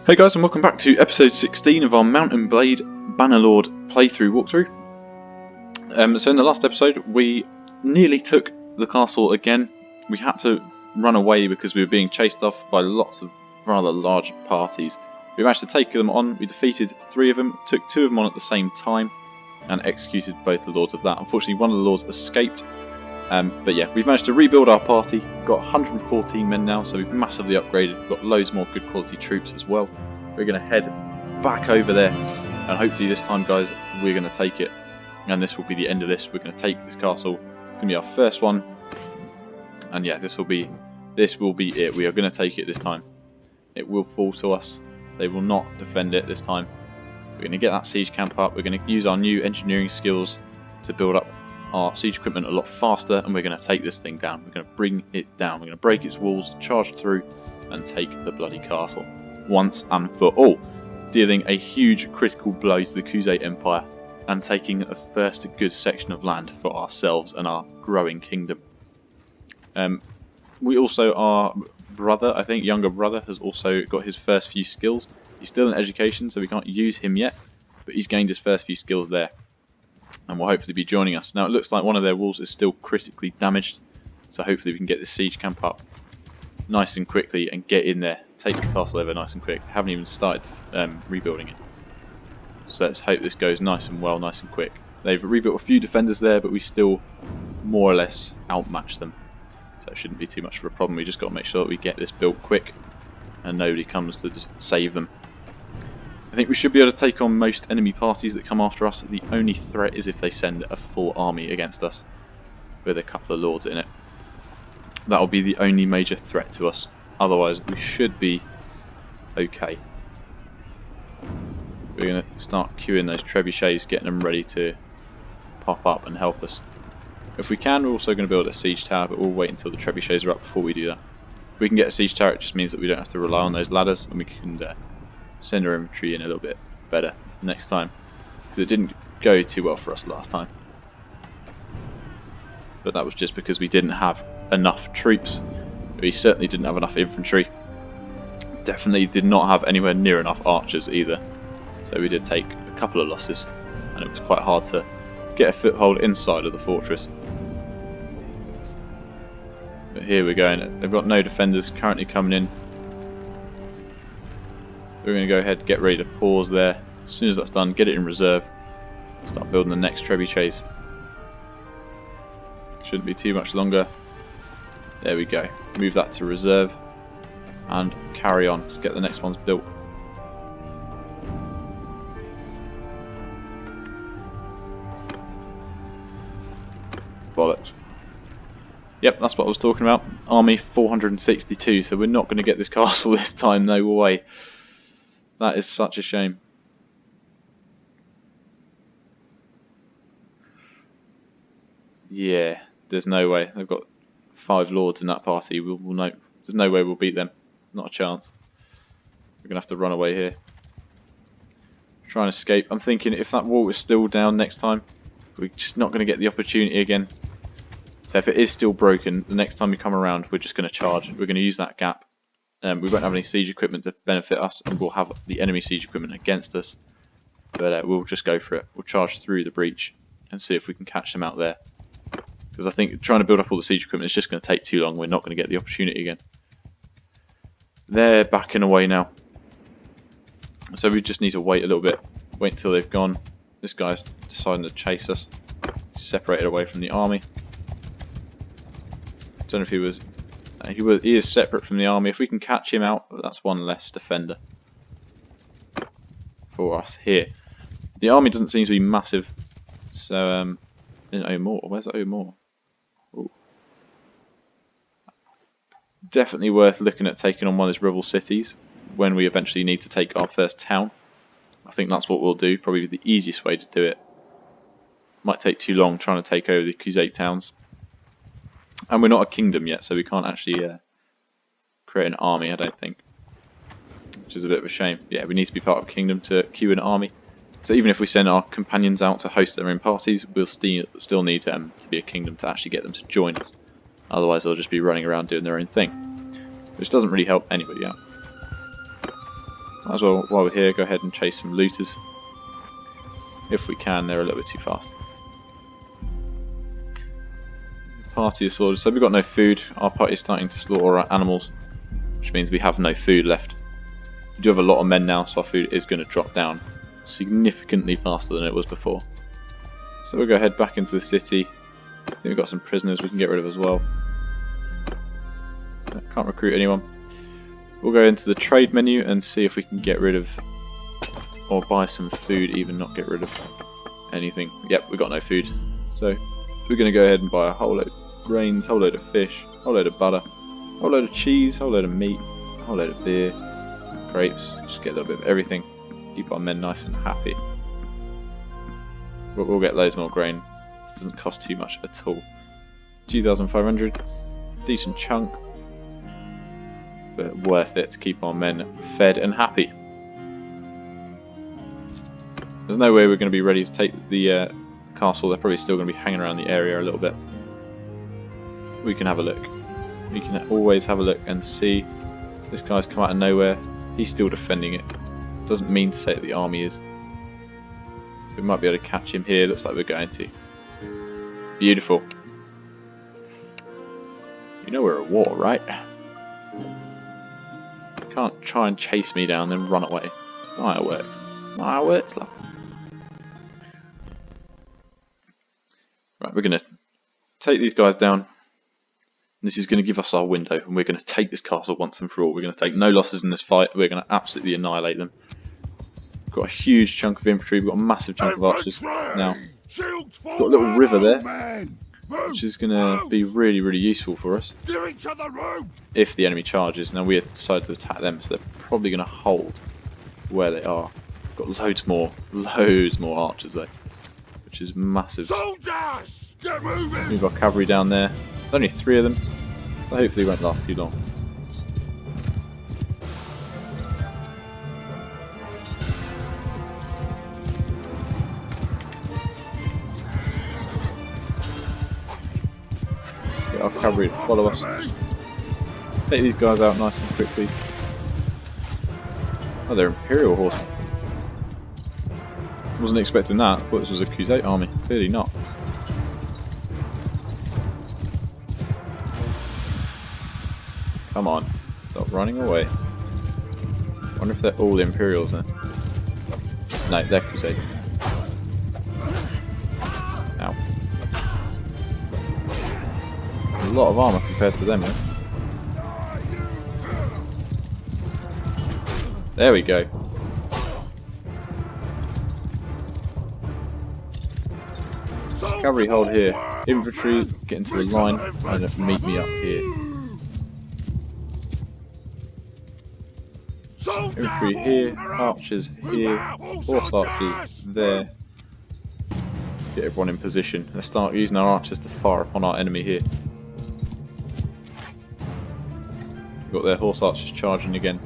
Hey guys, and welcome back to episode 16 of our Mount and Blade Bannerlord playthrough walkthrough. So in the last episode we nearly took the castle again. We had to run away because we were being chased off by lots of rather large parties. We managed to take them on, we defeated 3 of them, took 2 of them on at the same time and executed both the lords of that. Unfortunately one of the lords escaped, but yeah, we've managed to rebuild our party. We've got 114 men now, so we've massively upgraded. We've got loads more good quality troops as well. We're going to head back over there, and hopefully this time, guys, we're going to take it. And this will be the end of this. We're going to take this castle. It's going to be our first one, and yeah, this will be it. We are going to take it this time. It will fall to us. They will not defend it this time. We're going to get that siege camp up. We're going to use our new engineering skills to build up our siege equipment a lot faster, and we're going to take this thing down. We're going to bring it down. We're going to break its walls, charge through, and take the bloody castle once and for all, dealing a huge critical blow to the Khuzait Empire and taking a first good section of land for ourselves and our growing kingdom. We also, our brother, I think younger brother, has also got his first few skills. He's still in education, so we can't use him yet, but he's gained his first few skills there and will hopefully be joining us. Now it looks like one of their walls is still critically damaged, so hopefully we can get this siege camp up nice and quickly and get in there, take the castle over nice and quick. Haven't even started rebuilding it, so let's hope this goes nice and well, nice and quick. They've rebuilt a few defenders there, but we still more or less outmatch them, so it shouldn't be too much of a problem. We just got to make sure that we get this built quick and nobody comes to just save them. I think we should be able to take on most enemy parties that come after us. The only threat is if they send a full army against us with a couple of lords in it. That will be the only major threat to us. Otherwise we should be okay. We're going to start queuing those trebuchets, getting them ready to pop up and help us. If we can, we're also going to build a siege tower, but we'll wait until the trebuchets are up before we do that. If we can get a siege tower, it just means that we don't have to rely on those ladders, and we can send our infantry in a little bit better next time, because it didn't go too well for us last time. But that was just because we didn't have enough troops. We certainly didn't have enough infantry. Definitely did not have anywhere near enough archers either. So we did take a couple of losses, and it was quite hard to get a foothold inside of the fortress. But here we're going. They've got no defenders currently coming in. We're going to go ahead and get ready to pause there. As soon as that's done, get it in reserve. Start building the next trebuchets. Shouldn't be too much longer. There we go. Move that to reserve and carry on. Let's get the next ones built. Bollocks. Yep, that's what I was talking about. Army 462, so we're not going to get this castle this time, no way. That is such a shame. Yeah, there's no way. They've got 5 lords in that party. There's no way we'll beat them. Not a chance. We're going to have to run away here. Try and escape. I'm thinking if that wall is still down next time, we're just not going to get the opportunity again. So if it is still broken, the next time we come around, we're just going to charge. We're going to use that gap. We won't have any siege equipment to benefit us, and we'll have the enemy siege equipment against us. But we'll just go for it. We'll charge through the breach and see if we can catch them out there. Because I think trying to build up all the siege equipment is just going to take too long. We're not going to get the opportunity again. They're backing away now. So we just need to wait a little bit. Wait until they've gone. This guy's deciding to chase us. He's separated away from the army. Don't know if he was... He is separate from the army. If we can catch him out, that's one less defender for us here. The army doesn't seem to be massive. So, in O'More. Where's O'More? Ooh. Definitely worth looking at taking on one of those rival cities when we eventually need to take our first town. I think that's what we'll do. Probably the easiest way to do it. Might take too long trying to take over the Khuzait towns. And we're not a kingdom yet, so we can't actually create an army, I don't think. Which is a bit of a shame. Yeah, we need to be part of a kingdom to queue an army. So even if we send our companions out to host their own parties, we'll still need to be a kingdom to actually get them to join us. Otherwise they'll just be running around doing their own thing, which doesn't really help anybody out. Might as well, while we're here, go ahead and chase some looters. If we can, they're a little bit too fast. Party of soldiers. So we've got no food. Our party is starting to slaughter our animals, which means we have no food left. We do have a lot of men now, so our food is going to drop down significantly faster than it was before. So we'll go ahead back into the city. I think we've got some prisoners we can get rid of as well. Can't recruit anyone. We'll go into the trade menu and see if we can get rid of, or buy some food, even not get rid of anything. Yep, we've got no food. So we're going to go ahead and buy a whole load of grains, whole load of fish, whole load of butter, whole load of cheese, whole load of meat, whole load of beer, grapes, just get a little bit of everything. Keep our men nice and happy. But we'll get loads more grain. This doesn't cost too much at all. 2,500, decent chunk, but worth it to keep our men fed and happy. There's no way we're going to be ready to take the castle. They're probably still going to be hanging around the area a little bit. We can have a look. We can always have a look and see. This guy's come out of nowhere. He's still defending it. Doesn't mean to say that the army is. So we might be able to catch him here. Looks like we're going to. Beautiful. You know we're at war, right? You can't try and chase me down and then run away. That's not how it works. That's not how it works, love. Right, we're going to take these guys down. This is going to give us our window, and we're going to take this castle once and for all. We're going to take no losses in this fight. We're going to absolutely annihilate them. We've got a huge chunk of infantry. We've got a massive chunk of archers now. We've got a little river there, which is going to be really, really useful for us if the enemy charges. Now we decide to attack them, so they're probably going to hold where they are. We've got loads more archers though, which is massive. Soldiers, get moving! We've got cavalry down there. There's only 3 of them, so hopefully it won't last too long. Get our cavalry to follow us. Take these guys out nice and quickly. Oh, they're Imperial horsemen. Wasn't expecting that. I thought this was a Crusade army. Clearly not. Come on, stop running away. Wonder if they're all Imperials then. No, they're Crusades. Ow. A lot of armour compared to them, though. There we go. Cavalry hold here. Infantry get into the line and meet me up here. Infantry here, archers here, horse archers there. Get everyone in position. Let's start using our archers to fire upon our enemy here. We've got their horse archers charging again.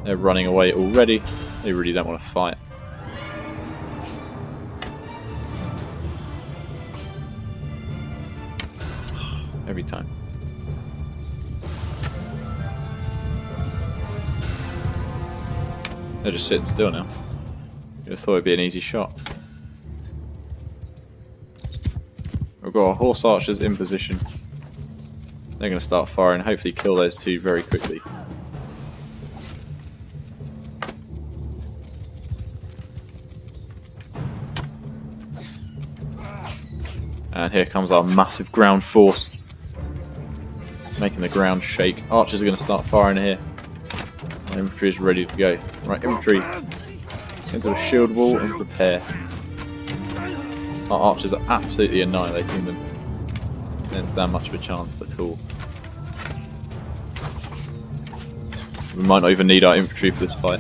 They're running away already. They really don't want to fight. Every time. They're just sitting still now. I just thought it'd be an easy shot. We've got our horse archers in position. They're going to start firing, hopefully kill those 2 very quickly. And here comes our massive ground force, making the ground shake. Archers are going to start firing here. Our infantry is ready to go. Right, infantry into the shield wall and prepare. Our archers are absolutely annihilating them. They don't stand much of a chance at all. We might not even need our infantry for this fight.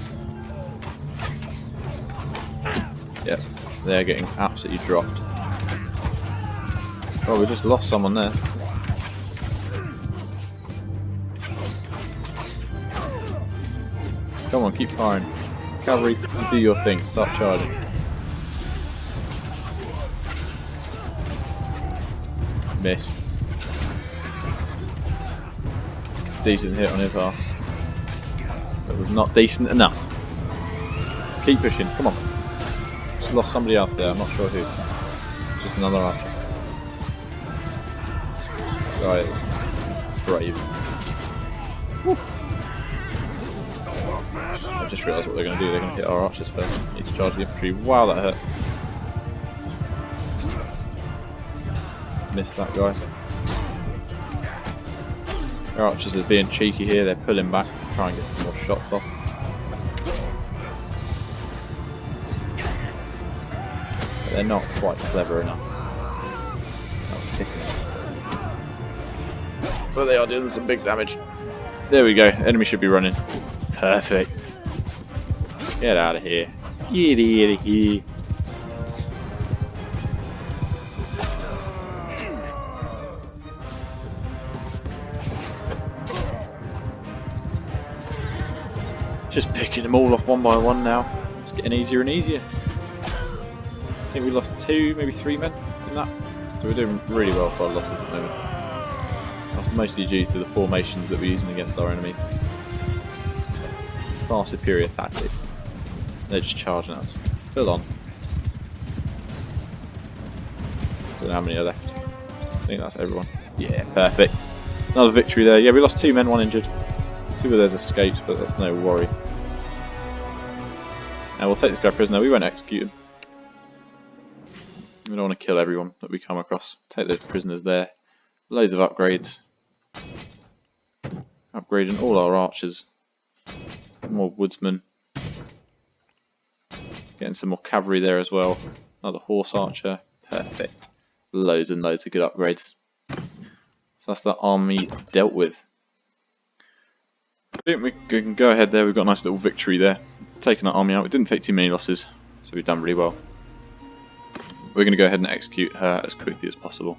Yep, they're getting absolutely dropped. Oh, we just lost someone there. Come on, keep firing. Cavalry, do your thing. Start charging. Miss. decent hit on his arse. That was not decent enough. Let's keep pushing, come on. Just lost somebody else there, I'm not sure who. Just another archer. Right, brave. Woo. I just realised what they're going to do, they're going to hit our archers first. Need to charge the infantry. Wow, that hurt. Missed that guy. Our archers are being cheeky here, they're pulling back to try and get some more shots off. But they're not quite clever enough. That was thickness. But they are doing some big damage. There we go, enemy should be running. Perfect. Get out of here. Get out of here. Just picking them all off one by one now. It's getting easier and easier. I think we lost 2, maybe 3 men in that. So we're doing really well for our losses at the moment. That's mostly due to the formations that we're using against our enemies. Far superior tactics. They're just charging us. Full on. Don't know how many are left. I think that's everyone. Yeah, perfect. Another victory there. Yeah, we lost 2 men, 1 injured. 2 of those escaped, but that's no worry. Now we'll take this guy prisoner, we won't execute him. We don't want to kill everyone that we come across. Take those prisoners there. Loads of upgrades. Upgrading all our archers. More woodsmen. Getting some more cavalry there as well. Another horse archer. Perfect. Loads and loads of good upgrades. So that's the army dealt with. I think we can go ahead there, we've got a nice little victory there. Taking our army out, we didn't take too many losses, so we've done really well. We're going to go ahead and execute her as quickly as possible.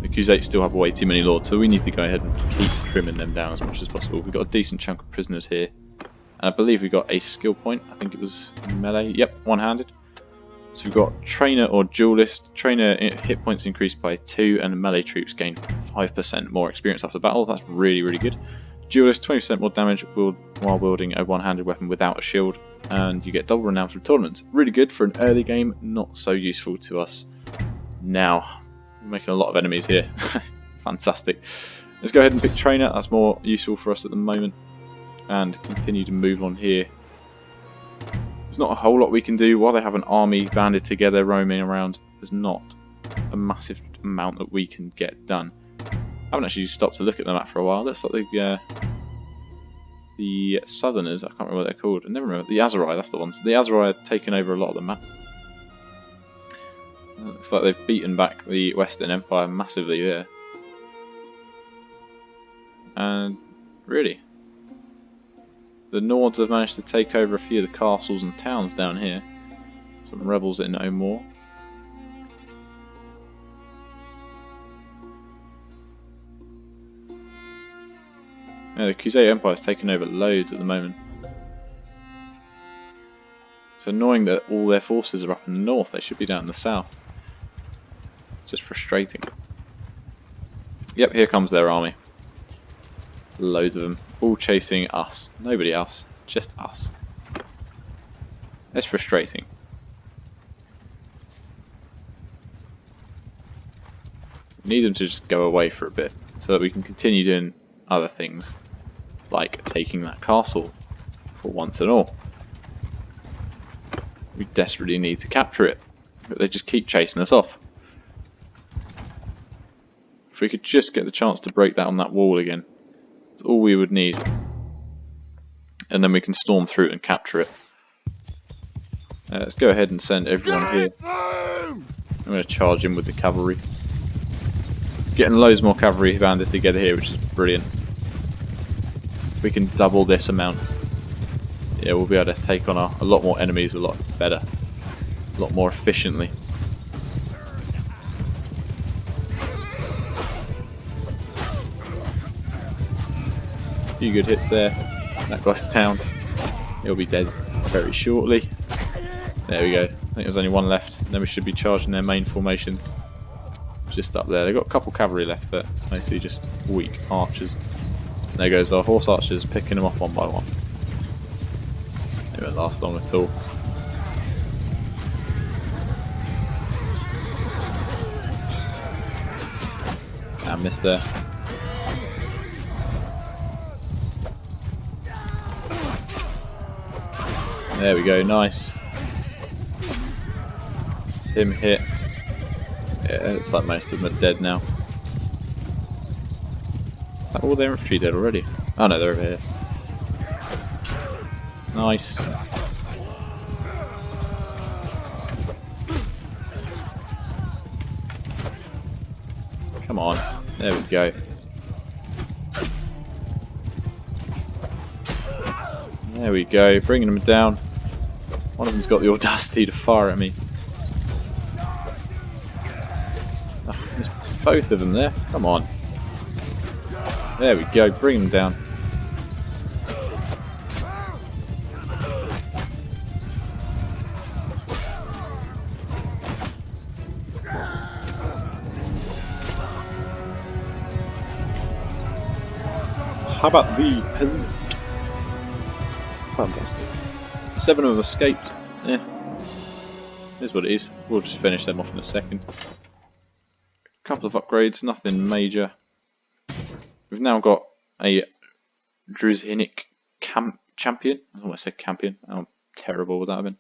The Crusades still have way too many lords, so we need to go ahead and keep trimming them down as much as possible. We've got a decent chunk of prisoners here, and I believe we got a skill point, I think it was melee, yep, one-handed. So we've got trainer or duelist. Trainer hit points increased by 2 and melee troops gain 5% more experience after battle. That's really, really good. Duelist, 20% more damage while wielding a one-handed weapon without a shield, and you get double renown from tournaments. Really good for an early game, not so useful to us now. We're making a lot of enemies here. Fantastic. Let's go ahead and pick trainer, that's more useful for us at the moment, and continue to move on here. There's not a whole lot we can do while they have an army banded together roaming around. There's not a massive amount that we can get done. I haven't actually stopped to look at the map for a while. Looks like the Southerners, I can't remember what they're called. I never remember. The Azerai, that's the ones. The Azerai have taken over a lot of the map. Looks like they've beaten back the Western Empire massively there. And really, the Nords have managed to take over a few of the castles and towns down here. Some rebels that know more. Yeah, the Crusade Empire has taken over loads at the moment. It's annoying that all their forces are up in the north, they should be down in the south. It's just frustrating. Yep, here comes their army. Loads of them, all chasing us. Nobody else, just us. It's frustrating. We need them to just go away for a bit, so that we can continue doing other things, like taking that castle for once and all. We desperately need to capture it, but they just keep chasing us off. If we could just get the chance to break that on that wall again, that's all we would need. And then we can storm through and capture it. Let's go ahead and send everyone here. I'm going to charge in with the cavalry. Getting loads more cavalry banded together here, which is brilliant. If we can double this amount, yeah, we'll be able to take on a lot more enemies a lot better, a lot more efficiently. A few good hits there. That guy's down. He'll be dead very shortly. There we go. I think there's only one left. Then we should be charging their main formations. just up there. They've got a couple cavalry left, but mostly just weak archers. And there goes our horse archers, picking them off one by one. They won't last long at all. I missed there. There we go, nice. It's him hit. Yeah, it looks like most of them are dead now. Are all their infantry dead already? Oh no, they're over here. Nice. Come on. There we go. There we go, bringing them down. One of them's got the audacity to fire at me. Oh, there's both of them there. Come on. There we go, bring them down. How about the peasant? Fantastic. 7 of them escaped. Yeah. Here's what it is. We'll just finish them off in a second. A couple of upgrades, nothing major. We've now got a Druzhinic champion. I almost said campion. How terrible would that have been?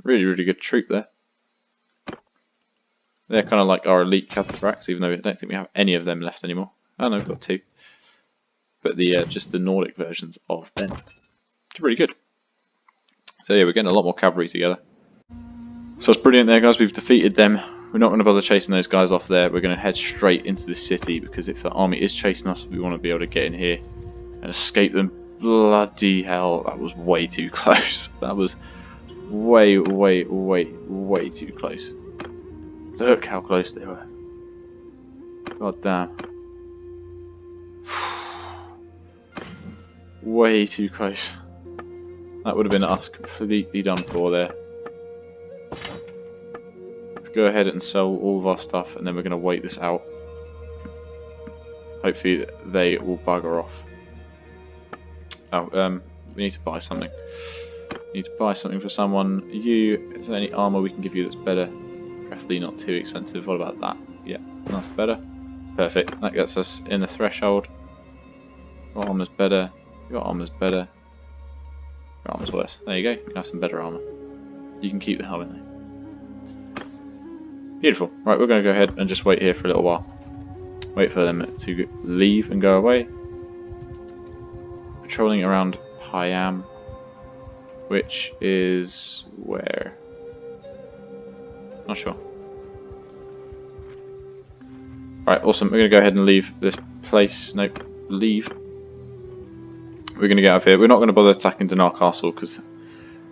Really, really good troop there. They're kind of like our elite cataphracts, even though I don't think we have any of them left anymore. Oh no, we've got 2. But the just the Nordic versions of them. It's really good. So yeah, we're getting a lot more cavalry together. So it's brilliant there, guys. We've defeated them. We're not going to bother chasing those guys off there. We're going to head straight into the city, because if the army is chasing us, we want to be able to get in here and escape them. Bloody hell, that was way too close. That was way too close. Look how close they were. God damn. Way too close. That would have been us completely done for there. Let's go ahead and sell all of our stuff, and then we're going to wait this out. Hopefully they will bugger off. Oh, we need to buy something. We need to buy something for someone. Is there any armour we can give you that's better? Preferably not too expensive. What about that? Yeah, that's better. Perfect. That gets us in the threshold. Your armour's better. Your armour's better. Your armour's worse. There you go. You can have some better armour. You can keep the helmet though. Beautiful. Right, we're going to go ahead and just wait here for a little while. Wait for them to leave and go away. Patrolling around Hayam, which is where? Not sure. Right, awesome. We're going to go ahead and leave this place. Nope, leave. We're going to get out of here. We're not going to bother attacking Dinar Castle, because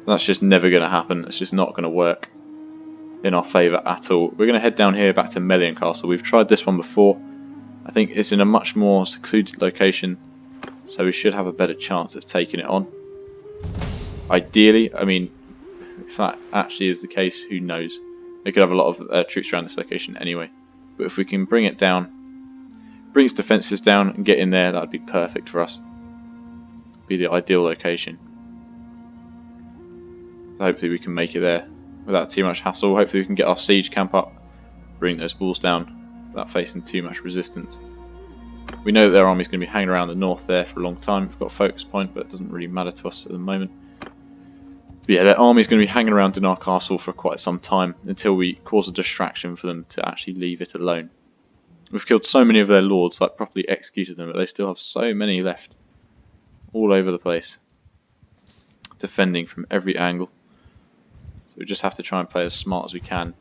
that's just never going to happen. It's just not going to work in our favour at all. We're going to head down here back to Melian Castle. We've tried this one before. I think it's in a much more secluded location, so we should have a better chance of taking it on. Ideally, I mean, if that actually is the case, who knows? We could have a lot of troops around this location anyway. But if we can bring it down, bring its defences down and get in there, that would be perfect for us. Be the ideal location. So hopefully we can make it there without too much hassle. Hopefully we can get our siege camp up, bring those walls down without facing too much resistance. We know that their army is going to be hanging around the north there for a long time. We've got a focus point, but it doesn't really matter to us at the moment. But yeah, their army is going to be hanging around Dinar Castle for quite some time until we cause a distraction for them to actually leave it alone. We've killed so many of their lords, like properly executed them, but they still have so many left all over the place, defending from every angle. So we just have to try and play as smart as we can.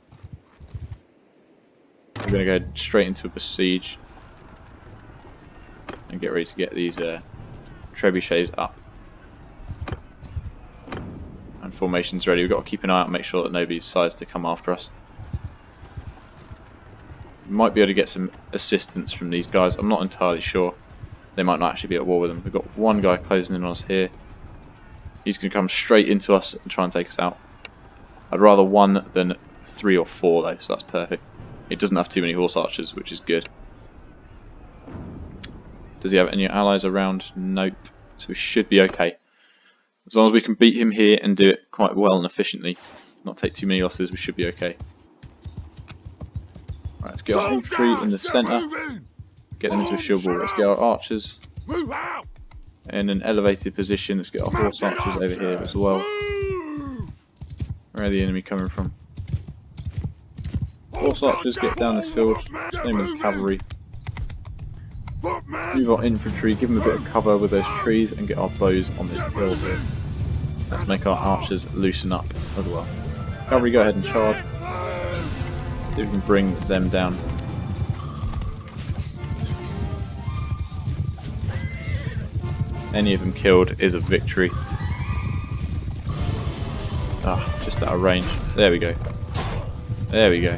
We're going to go straight into a besiege and get ready to get these trebuchets up. And formations ready. We've got to keep an eye out and make sure that nobody decides to come after us. We might be able to get some assistance from these guys. I'm not entirely sure. They might not actually be at war with them. We've got one guy closing in on us here. He's going to come straight into us and try and take us out. I'd rather 1 than 3 or 4 though, so that's perfect. He doesn't have too many horse archers, which is good. Does he have any allies around? Nope. So we should be okay. As long as we can beat him here and do it quite well and efficiently, not take too many losses, we should be okay. Right, let's get our infantry in the centre. Get them into a shield wall. Let's get our archers in an elevated position. Let's get our horse archers over here as well. Where are the enemy coming from? Horse archers get down this field. Same as cavalry. Move our infantry, give them a bit of cover with those trees, and get our bows on this hill here. Let's make our archers loosen up as well. Cavalry, go ahead and charge. See if we can bring them down. Any of them killed is a victory. Ah, just out of range. There we go. There we go.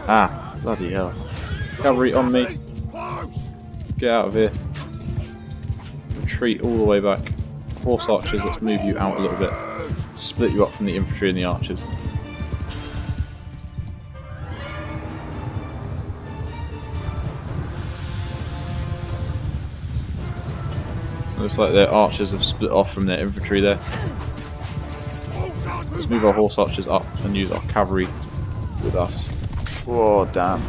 Ah, bloody hell. Cavalry on me. Get out of here. Retreat all the way back. Horse archers, let's move you out a little bit. Split you up from the infantry and the archers. Looks like their archers have split off from their infantry there. Let's move our horse archers up and use our cavalry with us. Oh, damn.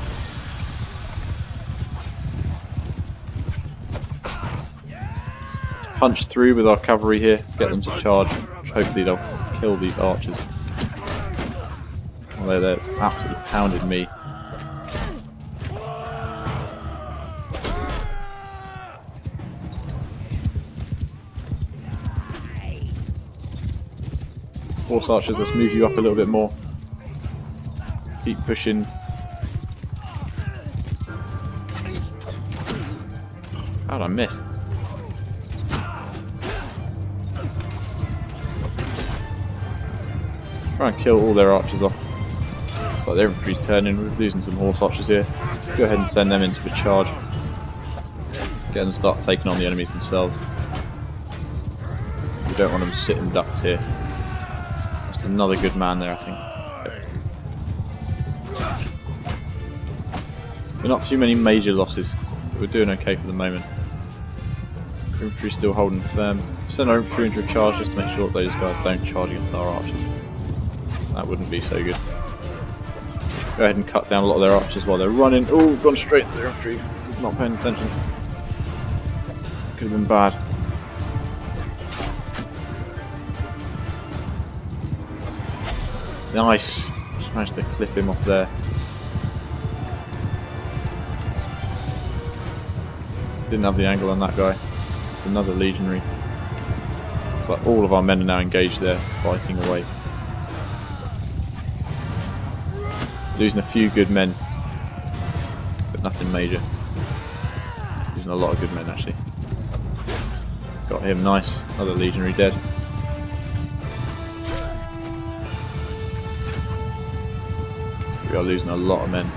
Punch through with our cavalry here, get them to charge. Hopefully they'll kill these archers. Although they're absolutely pounding me. Horse archers, let's move you up a little bit more. Keep pushing. How'd I miss? Try and kill all their archers off. Looks like their infantry's turning. We're losing some horse archers here. Go ahead and send them into the charge. Get them to start taking on the enemies themselves. We don't want them sitting ducks here. Just another good man there, I think. We're not too many major losses, but we're doing okay for the moment. Infantry still holding firm. Send our infantry into a charge just to make sure that those guys don't charge against our archers. That wouldn't be so good. Go ahead and cut down a lot of their archers while they're running. Oh, gone straight to their infantry. He's not paying attention. Could have been bad. Nice. Just managed to clip him off there. Didn't have the angle on that guy. Another legionary. It's like all of our men are now engaged there, fighting away. Losing a few good men, but nothing major. Losing a lot of good men actually. Got him, nice. Another legionary dead. We are losing a lot of men.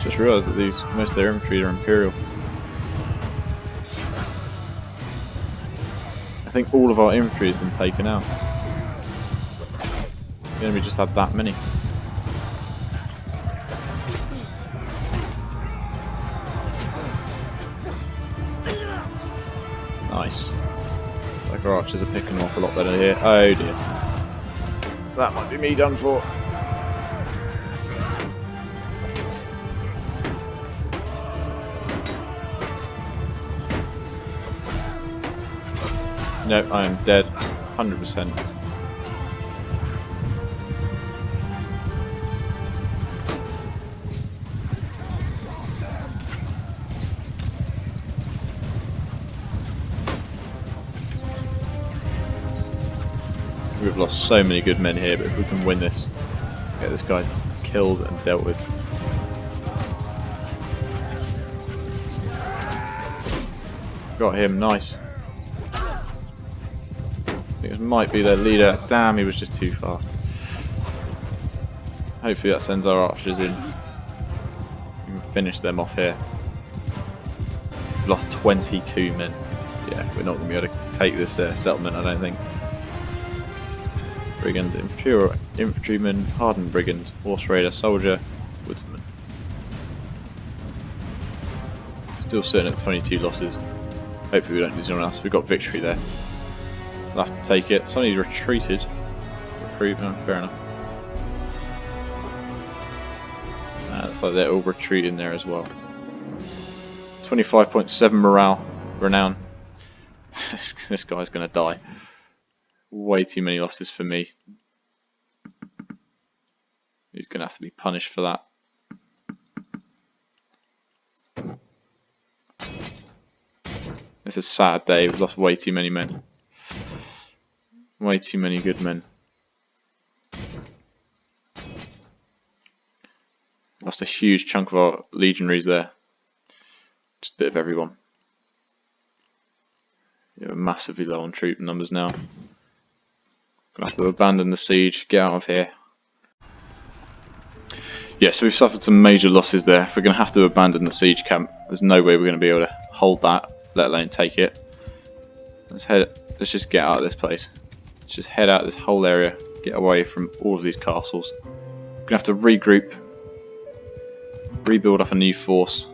Just realised that most of their infantry are Imperial. I think all of our infantry has been taken out. The enemy just had that many. Nice. Like our archers are picking them off a lot better here. Oh dear. That might be me done for. No, I am dead, 100%. We've lost so many good men here, but if we can win this, get this guy killed and dealt with. Got him, nice. This might be their leader. Damn, he was just too fast. Hopefully that sends our archers in. We can finish them off here. We've lost 22 men. Yeah, we're not going to be able to take this settlement, I don't think. Brigand, Imperial Infantryman, Hardened Brigand, Horse Raider, Soldier, Woodsman. Still sitting at 22 losses. Hopefully we don't lose anyone else. We've got victory there. We'll have to take it. Somebody's retreated. Recruit, no, fair enough. Looks like they're all retreating there as well. 25.7 morale, renown. This guy's going to die. Way too many losses for me. He's going to have to be punished for that. It's a sad day. We've lost way too many men. Way too many good men. Lost a huge chunk of our legionaries there. Just a bit of everyone. Yeah, we're massively low on troop numbers now. Gonna have to abandon the siege, get out of here. Yeah, so we've suffered some major losses there. We're gonna have to abandon the siege camp. There's no way we're gonna be able to hold that, let alone take it. Let's just get out of this place. Let's just head out of this whole area, get away from all of these castles. We're gonna have to regroup, rebuild up a new force,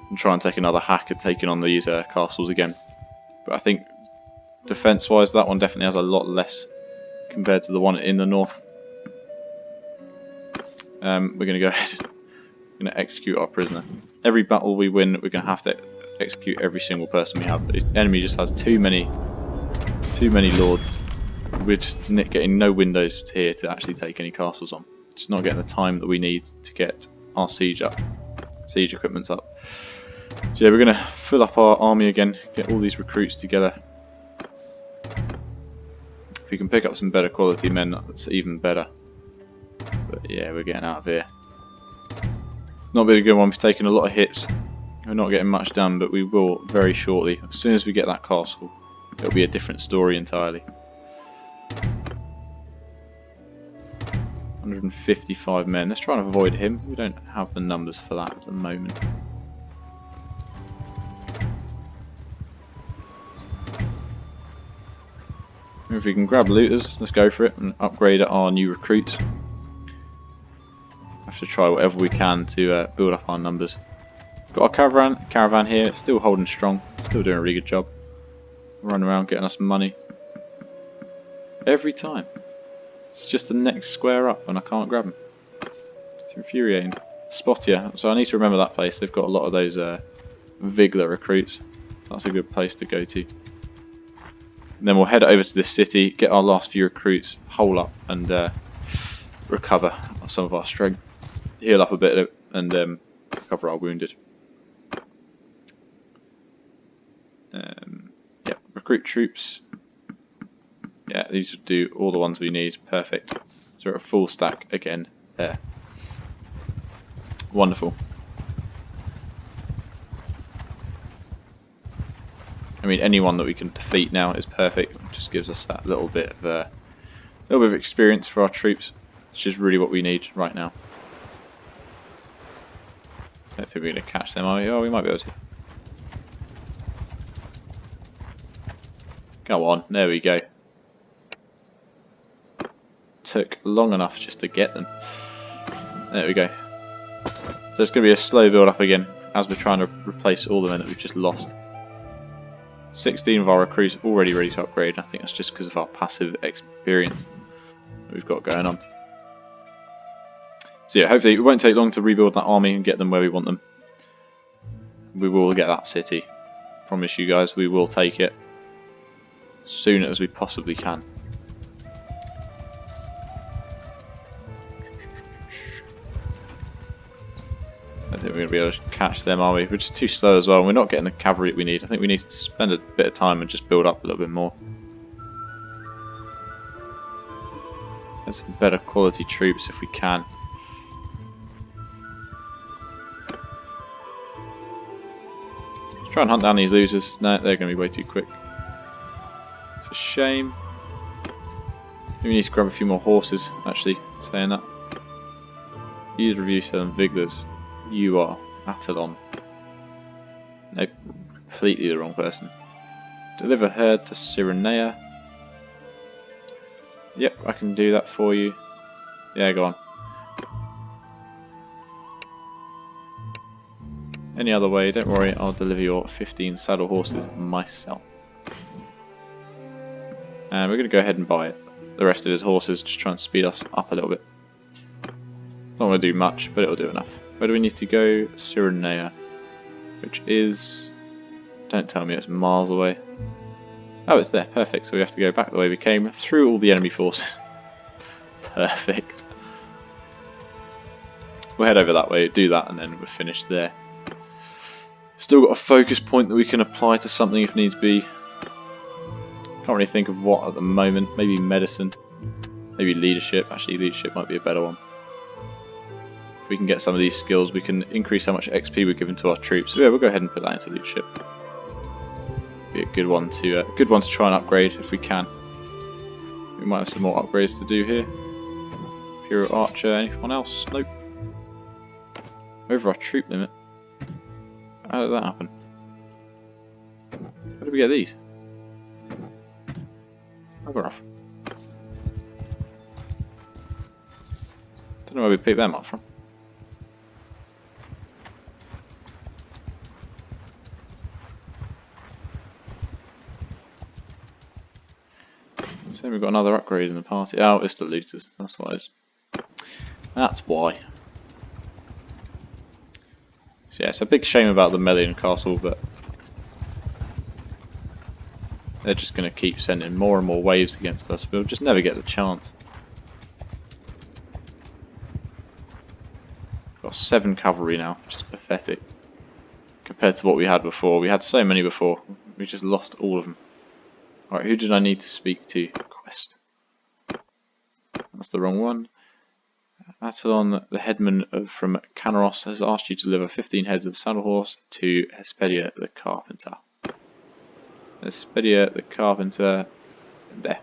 and try and take another hack at taking on these castles again. But I think defense-wise, that one definitely has a lot less compared to the one in the north. We're going to go ahead. We're going to execute our prisoner. Every battle we win, we're going to have to execute every single person we have. The enemy just has too many lords. We're just getting no windows here to actually take any castles on. Just not getting the time that we need to get our siege equipments up. So yeah, we're going to fill up our army again, get all these recruits together. If we can pick up some better quality men, that's even better. But yeah, we're getting out of here. Not been a good one, we've taken a lot of hits. We're not getting much done, but we will very shortly. As soon as we get that castle, it'll be a different story entirely. 155 men. Let's try and avoid him. We don't have the numbers for that at the moment. If we can grab looters, let's go for it and upgrade our new recruits. Have to try whatever we can to build up our numbers. Got our caravan here, it's still holding strong, still doing a really good job. Running around getting us money. Every time. It's just the next square up and I can't grab them. It's infuriating. Spotia, so I need to remember that place. They've got a lot of those Vigler recruits. That's a good place to go to. And then we'll head over to this city, get our last few recruits, hole up and recover some of our strength. Heal up a bit and recover our wounded. Yeah, recruit troops. Yeah, these would do all the ones we need. Perfect. So we're at a full stack again there. Wonderful. I mean, anyone that we can defeat now is perfect. It just gives us that little bit of experience for our troops, which is really what we need right now. I don't think we're going to catch them, are we? Oh, we might be able to. Go on, there we go. Took long enough just to get them. There we go. So it's going to be a slow build up again as we're trying to replace all the men that we've just lost. 16 of our recruits already ready to upgrade. I think that's just because of our passive experience that we've got going on. So yeah, hopefully it won't take long to rebuild that army and get them where we want them. We will get that city. Promise you guys, we will take it as soon as we possibly can. I think we're going to be able to catch them, are we? We're just too slow as well, and we're not getting the cavalry that we need. I think we need to spend a bit of time and just build up a little bit more. Get some better quality troops if we can. Let's try and hunt down these losers. No, they're going to be way too quick. It's a shame. We need to grab a few more horses, actually, saying that. Use review 7 Viglas. You are Atalon. Nope, completely the wrong person. Deliver herd to Cyrenea. Yep, I can do that for you. Yeah, go on. Any other way, don't worry, I'll deliver your 15 saddle horses myself. And we're going to go ahead and buy the rest of his horses, just try and speed us up a little bit. Not going to do much, but it'll do enough. Where do we need to go? Cyrenea, which is... don't tell me it's miles away. Oh, it's there, perfect, so we have to go back the way we came, through all the enemy forces. Perfect. We'll head over that way, do that, and then we're finished there. Still got a focus point that we can apply to something if needs be. Can't really think of what at the moment. Maybe medicine. Maybe leadership. Actually, leadership might be a better one. If we can get some of these skills, we can increase how much XP we're giving to our troops. So yeah, we'll go ahead and put that into leadership. Be a good one to try and upgrade if we can. We might have some more upgrades to do here. Hero Archer. Anyone else? Nope. Over our troop limit. How did that happen? Where did we get these? Bugger off. Don't know where we picked them up from. So we've got another upgrade in the party. Oh, it's the looters. That's why it is. That's why. So yeah, it's a big shame about the Melian castle, but they're just going to keep sending more and more waves against us. We'll just never get the chance. Got 7 cavalry now, which is pathetic compared to what we had before. We had so many before. We just lost all of them. Alright, who did I need to speak to? Quest. That's the wrong one. Atalon, the headman from Canaros, has asked you to deliver 15 heads of saddle horse to Hespedia the carpenter. Hespedia the carpenter, there.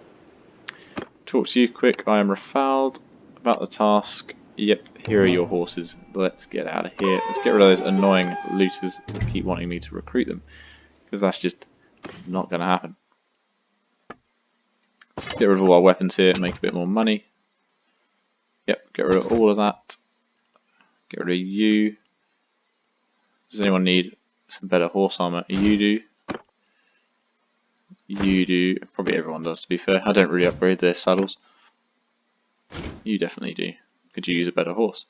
Talk to you quick, I am Rafald. About the task, yep, here are your horses. Let's get out of here. Let's get rid of those annoying looters that keep wanting me to recruit them. Because that's just not going to happen. Get rid of all our weapons here and make a bit more money. Yep, get rid of all of that. Get rid of you. Does anyone need some better horse armor? You do. You do. Probably everyone does, to be fair. I don't really upgrade their saddles. You definitely do. Could you use a better horse?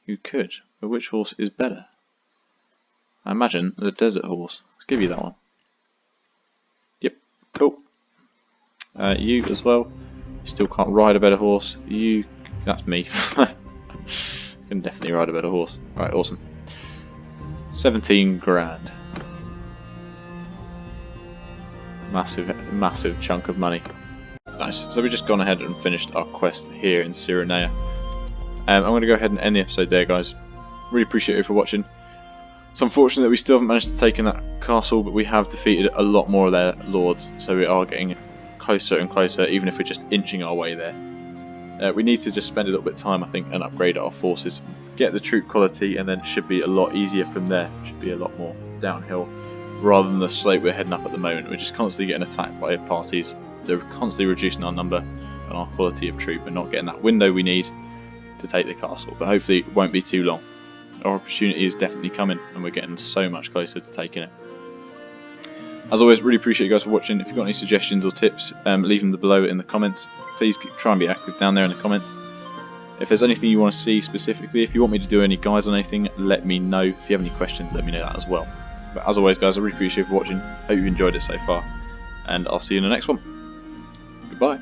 You could. But which horse is better? I imagine the desert horse. Let's give you that one. Yep, cool. You as well. You still can't ride a better horse. You, that's me. Can definitely ride a better horse. Right, awesome. 17 grand. Massive chunk of money. Nice. So we've just gone ahead and finished our quest here in Cyrenea. I'm going to go ahead and end the episode there, guys. Really appreciate you for watching. It's unfortunate that we still haven't managed to take in that castle, but we have defeated a lot more of their lords, so we are getting closer and closer, even if we're just inching our way there. We need to just spend a little bit of time, I think, and upgrade our forces, get the troop quality, and then it should be a lot easier from there. It should be a lot more downhill, rather than the slope we're heading up at the moment. We're just constantly getting attacked by parties. They're constantly reducing our number and our quality of troop, and not getting that window we need to take the castle. But hopefully it won't be too long. Our opportunity is definitely coming, and we're getting so much closer to taking it. As always, really appreciate you guys for watching. If you've got any suggestions or tips, leave them below in the comments. Please try and be active down there in the comments. If there's anything you want to see specifically, if you want me to do any guides on anything, let me know. If you have any questions, let me know that as well. But as always, guys, I really appreciate you for watching. Hope you've enjoyed it so far, and I'll see you in the next one. Goodbye.